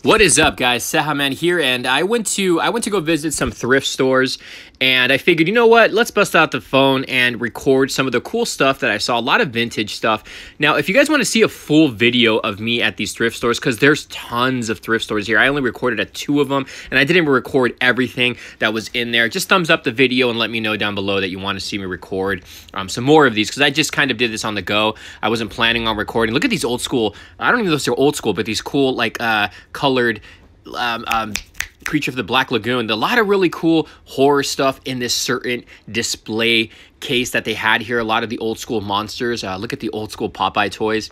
What is up, guys? Sehaman here, and I went to go visit some thrift stores, and I figured, you know what? Let's bust out the phone and record some of the cool stuff that I saw. A lot of vintage stuff. Now, if you guys want to see a full video of me at these thrift stores, because there's tons of thrift stores here. I only recorded at 2 of them, and I didn't record everything that was in there. Just thumbs up the video and let me know down below that you want to see me record some more of these, because I just kind of did this on the go. I wasn't planning on recording. Look at these old school. I don't even know if they're old school, but these cool like colored Creature of the Black Lagoon. A lot of really cool horror stuff in this certain display case that they had here. A lot of the old school monsters. Look at the old school Popeye toys.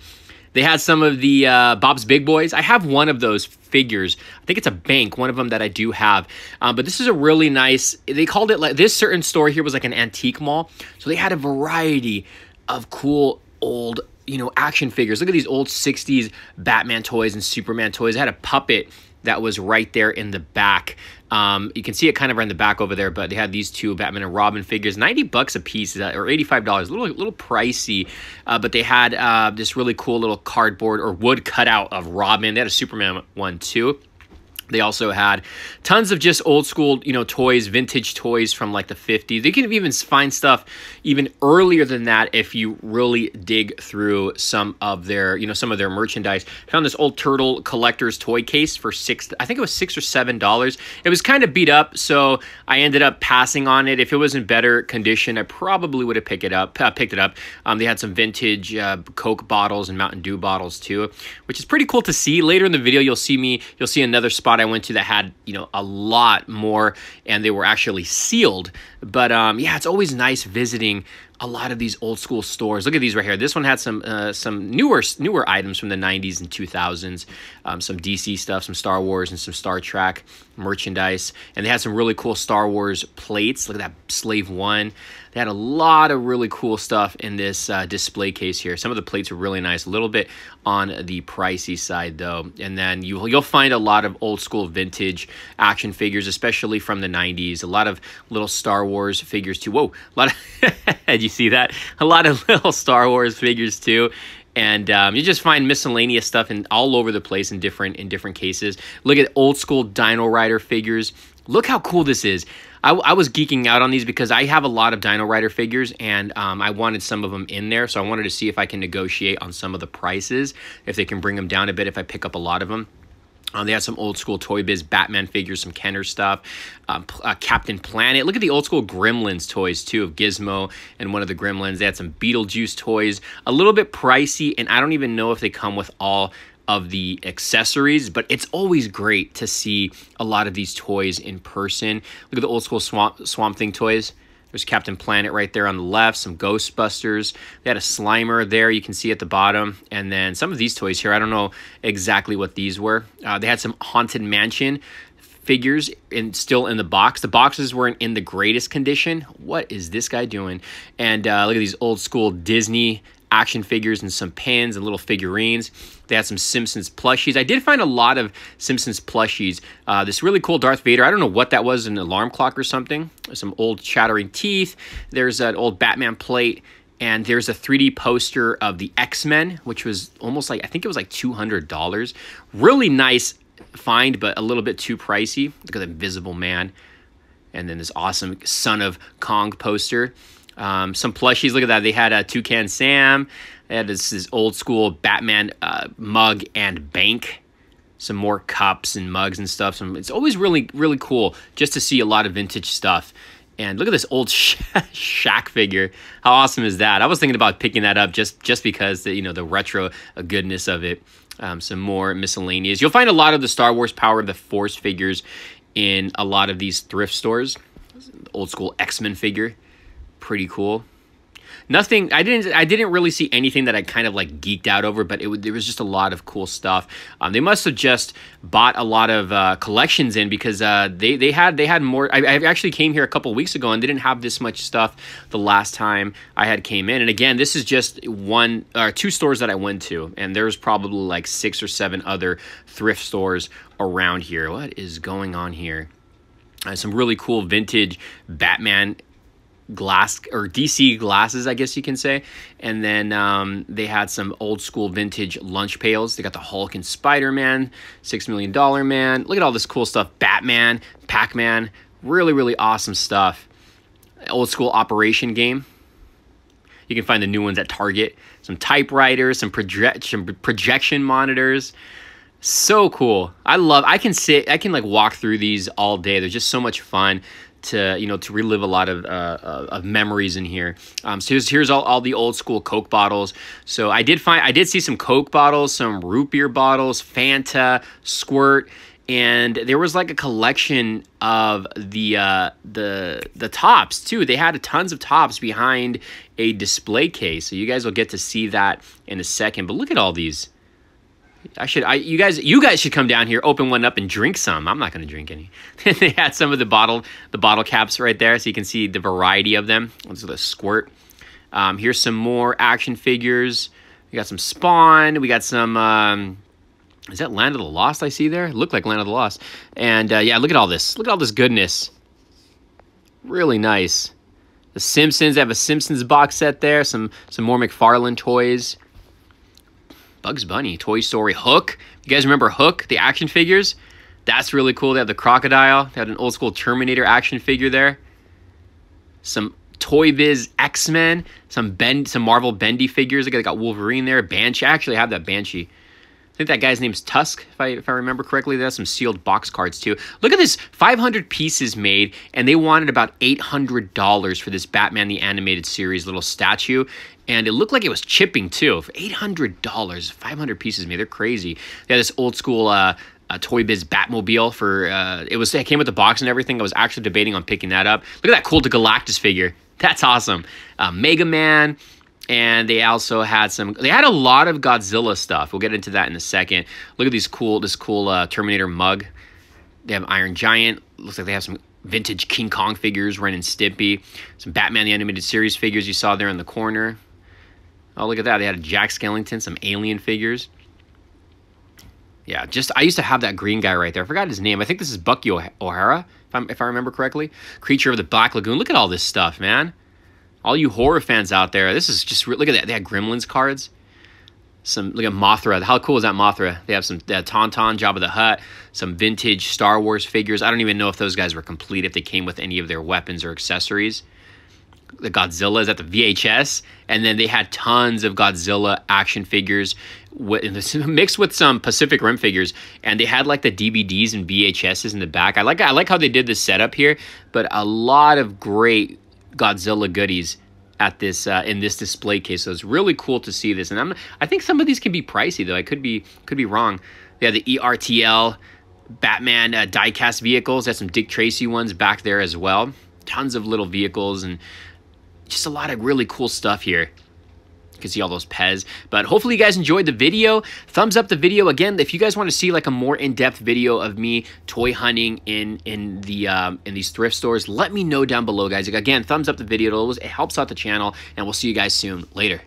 They had some of the Bob's Big Boys. I have one of those figures. I think it's a bank, one of them that I do have. But this is a really nice, they called it like, this certain store here was like an antique mall. So they had a variety of cool old, you know, action figures. Look at these old 60s Batman toys and Superman toys. I had a puppet that was right there in the back. You can see it kind of right in the back over there, but they had these two Batman and Robin figures, 90 bucks a piece, or $85, a little pricey. But they had this really cool little cardboard or wood cutout of Robin. They had a Superman one too. They also had tons of just old school, you know, toys, vintage toys from like the 50s. They can even find stuff even earlier than that if you really dig through some of their, you know, some of their merchandise. Found this old turtle collector's toy case for I think it was $6 or $7. It was kind of beat up, so I ended up passing on it. If it was in better condition, I probably would have picked it up. They had some vintage Coke bottles and Mountain Dew bottles too, which is pretty cool to see. Later in the video, you'll see another spot I went to that had, you know, a lot more, and they were actually sealed. But yeah, it's always nice visiting a lot of these old school stores. Look at these right here. This one had some newer items from the 90s and 2000s, some DC stuff, some Star Wars and some Star Trek merchandise, and they had some really cool Star Wars plates. Look at that Slave One. They had a lot of really cool stuff in this display case here. Some of the plates were really nice, a little bit on the pricey side though. And then you'll find a lot of old school vintage action figures, especially from the 90s. A lot of little Star Wars figures too. Whoa, a lot of, did you see that? A lot of little Star Wars figures too. And you just find miscellaneous stuff all over the place in different cases. Look at old school Dino Rider figures. Look how cool this is. I was geeking out on these because I have a lot of Dino Rider figures, and I wanted some of them in there. So I wanted to see if I can negotiate on some of the prices, if they can bring them down a bit if I pick up a lot of them. They had some old school Toy Biz Batman figures, some Kenner stuff, Captain Planet. Look at the old school Gremlins toys too, of Gizmo and one of the Gremlins. They had some Beetlejuice toys, a little bit pricey, and I don't even know if they come with all of the accessories, but it's always great to see a lot of these toys in person. Look at the old school Swamp Thing toys. There's Captain Planet right there on the left, some Ghostbusters. They had a Slimer there, you can see at the bottom. And then some of these toys here, I don't know exactly what these were. They had some Haunted Mansion figures still in the box. The boxes weren't in the greatest condition. What is this guy doing? And look at these old school Disney action figures and some pins and little figurines. They had some Simpsons Plushies. I did find a lot of Simpsons Plushies. This really cool Darth Vader. I don't know what that was, an alarm clock or something. Some old chattering teeth. There's an old Batman plate. And there's a 3D poster of the X-Men, which was almost like, I think it was like $200. Really nice find, but a little bit too pricey. Look at the Invisible Man. And then this awesome Son of Kong poster. Some plushies, look at that. They had a Toucan Sam. They had this old school Batman mug and bank. Some more cups and mugs and stuff. It's always really, really cool just to see a lot of vintage stuff. And look at this old Shaq figure. How awesome is that? I was thinking about picking that up just because the retro goodness of it. Some more miscellaneous. You'll find a lot of the Star Wars Power of the Force figures in a lot of these thrift stores. Old school X-Men figure. Pretty cool. Nothing, I didn't really see anything that I kind of like geeked out over, but there was just a lot of cool stuff. They must have just bought a lot of collections in, because they had more. I actually came here a couple weeks ago and they didn't have this much stuff the last time I had came in. And again, this is just one or two stores that I went to, and there's probably like 6 or 7 other thrift stores around here. What is going on here? Some really cool vintage Batman glass or DC glasses, I guess you can say. And then they had some old school vintage lunch pails. They got the Hulk and Spider-Man, $6 Million Man. Look at all this cool stuff. Batman, Pac-Man, really awesome stuff. Old school Operation game. You can find the new ones at Target. Some typewriters, some projection monitors. So cool. I can like walk through these all day. They're just so much fun to, you know, to relive a lot of memories in here. So here's all the old school Coke bottles. So I did see some Coke bottles, some root beer bottles, Fanta, Squirt, and there was like a collection of the tops too. They had tons of tops behind a display case. So you guys will get to see that in a second. But look at all these. You guys should come down here, open one up, and drink some. I'm not going to drink any. They had some of the bottle caps right there, so you can see the variety of them. Let's do the Squirt. Here's some more action figures. We got some Spawn. We got some. Is that Land of the Lost I see there? It looked like Land of the Lost. And yeah, look at all this. Look at all this goodness. Really nice. The Simpsons. They have a Simpsons box set there. Some more McFarlane toys. Bugs Bunny, Toy Story, Hook. You guys remember Hook, the action figures? That's really cool. They have the crocodile. They had an old school Terminator action figure there. Some Toy Biz X-Men. Some Marvel Bendy figures. They got Wolverine there. Banshee. I actually have that Banshee. I think that guy's name's Tusk, if I remember correctly. There's some sealed box cards, too. Look at this. 500 pieces made, and they wanted about $800 for this Batman the Animated Series little statue. And it looked like it was chipping, too. For $800, 500 pieces made. They're crazy. They had this old school Toy Biz Batmobile for... it came with the box and everything. I was actually debating on picking that up. Look at that Cult of Galactus figure. That's awesome. Mega Man... And they also had they had a lot of Godzilla stuff. We'll get into that in a second. Look at this cool Terminator mug. They have Iron Giant. Looks like they have some vintage King Kong figures, Ren and Stimpy. Some Batman the Animated Series figures you saw there in the corner. Oh, look at that. They had a Jack Skellington, some Alien figures. Yeah, I used to have that green guy right there. I forgot his name. I think this is Bucky O'Hara, if I remember correctly. Creature of the Black Lagoon. Look at all this stuff, man. All you horror fans out there, this is just... Look at that. They had Gremlins cards. Look at Mothra. How cool is that Mothra? They have Tauntaun, Jabba the Hutt, some vintage Star Wars figures. I don't even know if those guys were complete, if they came with any of their weapons or accessories. The Godzilla is at the VHS. And then they had tons of Godzilla action figures mixed with some Pacific Rim figures. And they had like the DVDs and VHSs in the back. I like how they did this setup here. But a lot of great Godzilla goodies at this in this display case. So it's really cool to see this. And I think some of these can be pricey though. I could be wrong. They have the ERTL Batman diecast vehicles. There's some Dick Tracy ones back there as well. Tons of little vehicles and just a lot of really cool stuff here. You can see all those Pez. But hopefully you guys enjoyed the video. Thumbs up the video. Again, if you guys want to see like a more in-depth video of me toy hunting in these thrift stores, let me know down below, guys. Again, thumbs up the video. It helps out the channel, and we'll see you guys soon. Later.